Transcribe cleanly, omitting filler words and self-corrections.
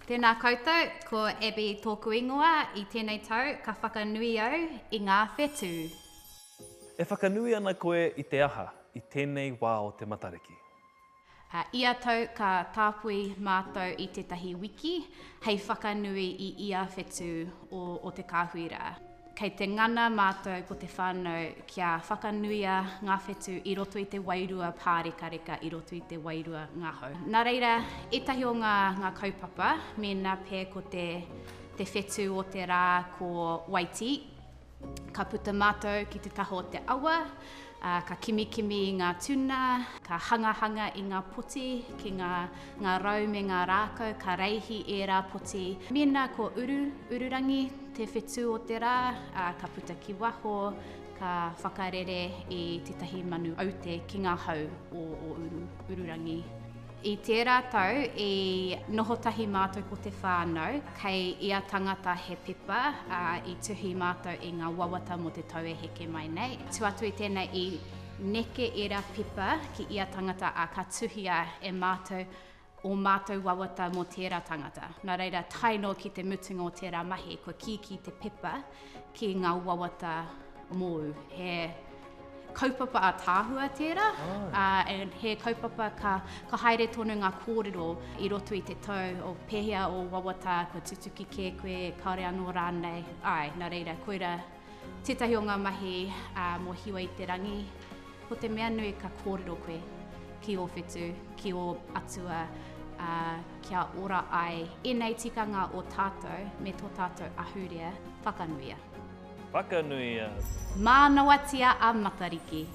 Tēnā koutou, ko Abby tōku ingoa I tēnei tau ka whakanui au I ngā whetū. E whakanui ana koe I te aha, I tēnei wā o te Matariki. Ia tau ka tāpui mātou I tētahi wiki, hei whakanui I ia whetū o te kāhuira. Kei te ngana mātou ko te whānau kia whakanuia ngā whetū I roto I te wairua pārekareka I roto I te wairua ngā hau. Nā reira, etahi o ngā kaupapa, mēnā pē ko te whetū o te rā ko Waiti, ka puta mātou ki te taho o te awa, ka kimikimi I ngā tuna, ka hangahanga I ngā poti, ki ngā rau me ngā rākau, ka reihi e rā poti. Mēnā ko ururangi, te whetū o te rā, ka puta ki waho, ka whakarere I tētahi manu aute ki ngā hau o ururangi. I tērā tau, I nohotahi mātou ko te whānau, kei ia tangata he pepa, I tuhi mātou I ngā wawata mo te tau e heke mai nei. Tuatu I tēnei I neke e rā pepa ki ia tangata a ka tuhia e mātou o mātou wawata mo tērā tangata. Nā reira, taino ki te mutunga o tērā mahi, ko ki te pepa ki ngā wawata mōu. He kaupapa a tāhua tērā, he kaupapa ka haere tonu ngā kōrero I roto I te tau o pēhea o wawata, ko tutuki ke koe, kaore anō rānei. Nā reira, koera tētahi o ngā mahi mō hiwa I te rangi, ko te mea nui ka kōrero koe ki o whetū, ki o atua, kia ora ai. Enei tikanga o tātou, me tō tātou ahurea, whakanuia. Whakanuia. Mānawatia a Matariki.